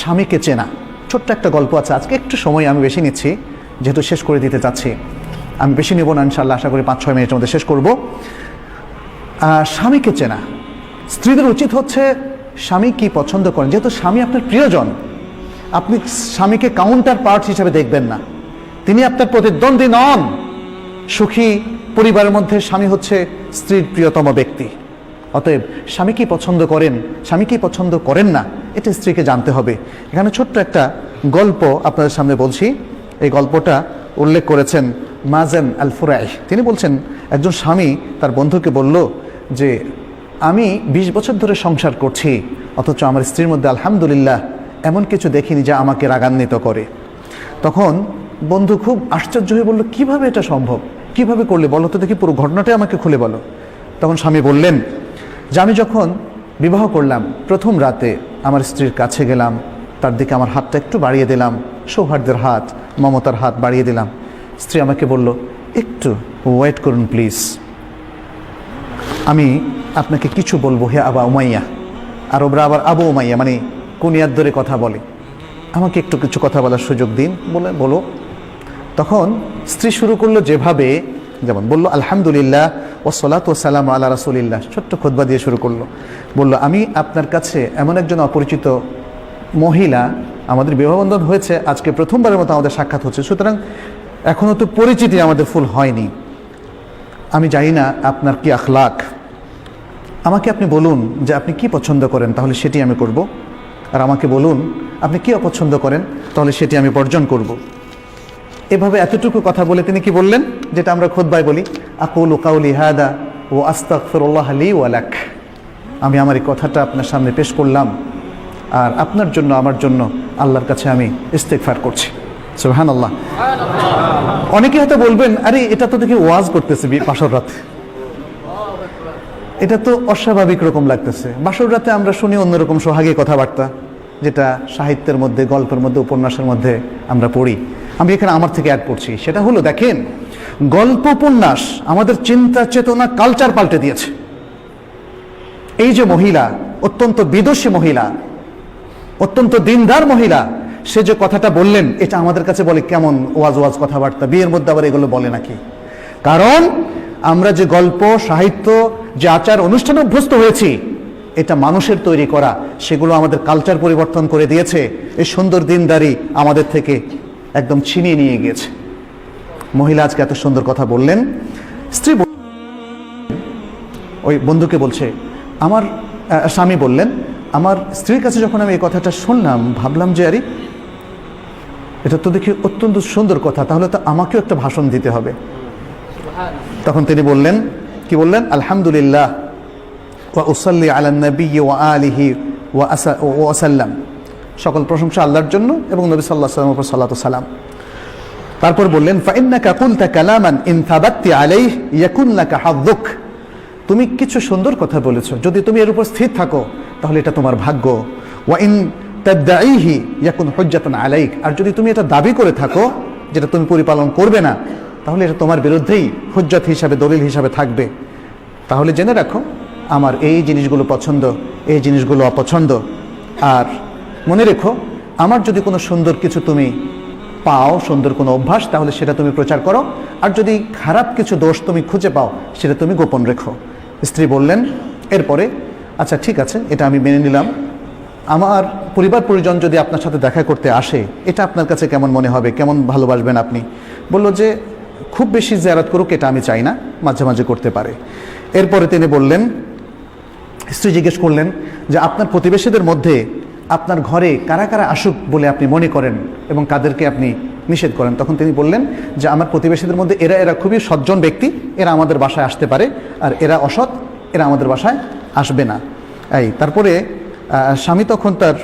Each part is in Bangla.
স্বামীকে চেনা। ছোট্ট একটা গল্প আছে, আজকে একটু সময় আমি বেশি নিচ্ছি যেহেতু শেষ করে দিতে চাচ্ছি। আমি বেশি নেব না, ইনশাআল্লাহ আশা করি 5-6 মিনিটের মধ্যে শেষ করব। স্বামীকে চেনা। স্ত্রীদের উচিত হচ্ছে স্বামী কি পছন্দ করেন, যেহেতু স্বামী আপনার প্রিয়জন, আপনি স্বামীকে কাউন্টার পার্ট হিসেবে দেখবেন না, তিনি আপনার প্রতিদ্বন্দ্বী নন। সুখী পরিবারের মধ্যে স্বামী হচ্ছে স্ত্রীর প্রিয়তম ব্যক্তি। অতএব স্বামী কি পছন্দ করেন, স্বামী কি পছন্দ করেন না, এটা স্ত্রীকে জানতে হবে। এখানে ছোট্ট একটা গল্প আপনাদের সামনে বলছি। এই গল্পটা উল্লেখ করেছেন মাজান আল ফুরাই। তিনি বলছেন, একজন স্বামী তার বন্ধুকে বলল যে আমি 20 বছর ধরে সংসার করছি, অথচ আমার স্ত্রীর মধ্যে আলহামদুলিল্লাহ এমন কিছু দেখিনি যা আমাকে রাগান্বিত করে। তখন বন্ধু খুব আশ্চর্য হয়ে বলল, কিভাবে এটা সম্ভব, কিভাবে করলে বলো তো দেখি, পুরো ঘটনাটাই আমাকে খুলে বলো। তখন স্বামী বললেন যে আমি যখন বিবাহ করলাম, প্রথম রাতে আমার স্ত্রীর কাছে গেলাম, তার দিকে আমার হাতটা একটু বাড়িয়ে দিলাম, সৌহার্দ্যের হাত, মমতার হাত বাড়িয়ে দিলাম। স্ত্রী আমাকে বলল, একটু ওয়েট করুন প্লিজ, আমি আপনাকে কিছু বলবো হে আবা উমাইয়া। আরবরা আবার আবু উমাইয়া মানে কুনিয়ার ধরে কথা বলে, আমাকে একটু কিছু কথা বলার সুযোগ দিন, বলে বলো। তখন স্ত্রী শুরু করলো যেভাবে, যেমন বলল আলহামদুলিল্লাহ ওয়াসসালাতু ওয়াসসালামু আলা রাসূলিল্লাহ, ছোট্ট খুতবা দিয়ে শুরু করলো। বলল আমি আপনার কাছে এমন একজন অপরিচিত মহিলা, আমাদের বিবাহবন্ধন হয়েছে আজকে প্রথমবারের মতো আমাদের সাক্ষাৎ হচ্ছে, সুতরাং এখনও তো পরিচিতি আমাদের ফুল হয়নি, আমি জানি না আপনার কি আখলাক, আমাকে আপনি বলুন যে আপনি কি পছন্দ করেন, তাহলে সেটি আমি করব, আর আমাকে বলুন আপনি কি অপছন্দ করেন, তাহলে সেটি আমি বর্জন করব। এভাবে এতটুকু কথা বলে তিনি কি বললেন, যেটা আমরা খুতবায় বলি, আকুলু কাউলি হাদা ওয়া আস্তাগফিরুল্লাহ লি ওয়া লাক, আমি আমার এই কথাটা আপনার সামনে পেশ করলাম, আর আপনার জন্য আমার জন্য আল্লাহর কাছে আমি ইস্তেগফার করছি। সুবহানাল্লাহ। অনেকে হয়তো বলবেন, আরে এটা তো দেখি ওয়াজ করতেছে বাসর রাতে, এটা তো অস্বাভাবিক রকম লাগতেছে। বাসর রাতে আমরা শুনি অন্যরকম সোহাগী কথাবার্তা, যেটা সাহিত্যের মধ্যে, গল্পের মধ্যে, উপন্যাসের মধ্যে আমরা পড়ি। আমি এখানে আমার থেকে অ্যাড করছি, সেটা হলো দেখেন, গল্প উপন্যাস আমাদের চিন্তা চেতনা কালচার পাল্টে দিয়েছে। এই যে মহিলা, অত্যন্ত বিদুষী মহিলা, অত্যন্ত দিনদার মহিলা, সে যে কথাটা বললেন, এটা আমাদের কাছে বলে কেমন ওয়াজ ওয়াজ কথাবার্তা, বিয়ের মধ্যে আবার এগুলো বলে নাকি? কারণ আমরা যে গল্প, সাহিত্য, যে আচার অনুষ্ঠানে অভ্যস্ত হয়েছি, এটা মানুষের তৈরি করা, সেগুলো আমাদের কালচার পরিবর্তন করে দিয়েছে। এই সুন্দর দিনদারি আমাদের থেকে একদম ছিনিয়ে নিয়ে গিয়েছে। মহিলা আজকে এত সুন্দর কথা বললেন, স্ত্রী ওই বন্ধুকে বলছে, আমার স্বামী বললেন, আমার স্ত্রীর কাছে যখন আমি এই কথাটা শুনলাম, ভাবলাম যে আরে এটা তো দেখি অত্যন্ত সুন্দর কথা, তাহলে তো আমাকেও একটা ভাষণ দিতে হবে। তখন তিনি বললেন, কি বললেন, আলহামদুলিল্লাহ ওয়া উসাল্লি আলা নবী ওয়া আলিহি ওয়া সাল্লাম, সকল প্রশংসা আল্লাহর জন্য এবং নবী সাল্লাল্লাহু আলাইহি ওয়াসাল্লামের উপর সালাতু সালাম। তারপর বললেন, ফাইন্নাকা কুলতা কালামান ইন থাবাত্তি আলাইহি ইয়াকুন লাকা হাযুক, তুমি কিছু সুন্দর কথা বলেছো, যদি তুমি এর উপর স্থির থাকো তাহলে এটা তোমার ভাগ্য। ওয়া ইন তাদঈহি ইয়াকুন হুজ্জাতান আলাইক, আর যদি তুমি এটা দাবি করে থাকো যেটা তুমি পরিপালন করবে না, তাহলে এটা তোমার বিরুদ্ধেই হুজ্জত হিসাবে, দলিল হিসাবে থাকবে। তাহলে জেনে রাখো আমার এই জিনিসগুলো পছন্দ, এই জিনিসগুলো অপছন্দ, আর মনে রেখো আমার যদি কোনো সুন্দর কিছু তুমি পাও, সুন্দর কোনো অভ্যাস, তাহলে সেটা তুমি প্রচার করো, আর যদি খারাপ কিছু দোষ তুমি খুঁজে পাও সেটা তুমি গোপন রেখো। স্ত্রী বললেন এরপরে, আচ্ছা ঠিক আছে, এটা আমি মেনে নিলাম, আমার পরিবার পরিজন যদি আপনার সাথে দেখা করতে আসে, এটা আপনার কাছে কেমন মনে হবে, কেমন ভালোবাসবেন আপনি? বলল যে খুব বেশি জিয়ারত করুক এটা আমি চাই না, মাঝে মাঝে করতে পারে। এরপরে তিনি বললেন, স্ত্রী জিজ্ঞেস করলেন যে আপনার প্রতিবেশীদের মধ্যে আপনার ঘরে কারা কারা আসুক বলে আপনি মনে করেন এবং কাদেরকে আপনি নিষেধ করেন? তখন তিনি বললেন যে আমার প্রতিবেশীদের মধ্যে এরা খুবই সজ্জন ব্যক্তি, এরা আমাদের বাসায় আসতে পারে, আর এরা অসৎ, এরা আমাদের বাসায় আসবে না। এই তারপরে স্বামী তখন তার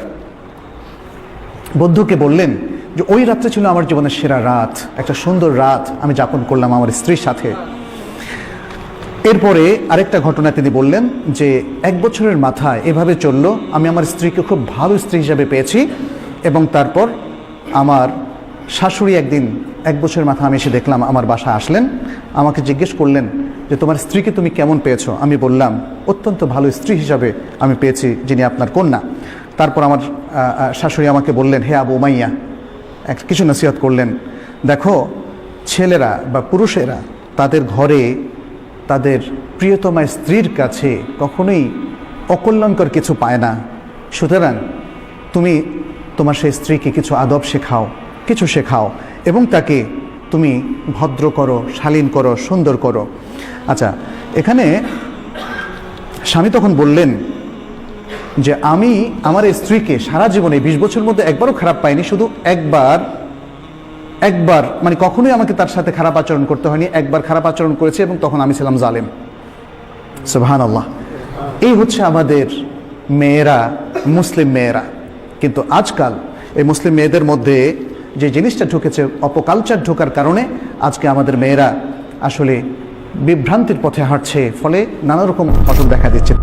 বন্ধুকে বললেন যে ওই রাত্রে ছিল আমার জীবনের সেরা রাত, একটা সুন্দর রাত আমি যাপন করলাম আমার স্ত্রীর সাথে। এরপরে আরেকটা ঘটনা তিনি বললেন যে 1 বছরের মাথায় এভাবে চললো, আমি আমার স্ত্রীকে খুব ভালো স্ত্রী হিসাবে পেয়েছি, এবং তারপর আমার শাশুড়ি একদিন 1 বছরের মাথা আমি এসে দেখলাম আমার বাসায় আসলেন, আমাকে জিজ্ঞেস করলেন যে তোমার স্ত্রীকে তুমি কেমন পেয়েছো? আমি বললাম অত্যন্ত ভালো স্ত্রী হিসাবে আমি পেয়েছি, যিনি আপনার কন্যা। তারপর আমার শাশুড়ি আমাকে বললেন, হে আবু উমাইয়া, কিছু নসিহত করলেন। দেখো, ছেলেরা বা পুরুষেরা তাদের ঘরে তাদের প্রিয়তমা স্ত্রীর কাছে কখনোই অকল্যাণকর কিছু পায় না। সুতরাং তুমি তোমার সেই স্ত্রীকে কিছু আদব শেখাও, কিছু শেখাও, এবং তাকে তুমি ভদ্র করো, শালীন করো, সুন্দর করো। আচ্ছা, এখানে স্বামী তখন বললেন যে আমি আমার স্ত্রীকে সারা জীবনে 20 বছর মধ্যে একবারও খারাপ পাইনি, শুধু একবার মানে কখনোই আমাকে তার সাথে খারাপ আচরণ করতে হয়নি, একবার খারাপ আচরণ করেছে এবং তখন আমি ছিলাম জালেম। সুবহানাল্লাহ। এই হচ্ছে আমাদের মেয়েরা, মুসলিম মেয়েরা। কিন্তু আজকাল এই মুসলিম মেয়েদের মধ্যে যে জিনিসটা ঢুকেছে, অপকালচার ঢোকার কারণে আজকে আমাদের মেয়েরা আসলে বিভ্রান্তির পথে হাঁটছে, ফলে নানা রকম ঘটনা দেখা দিচ্ছে।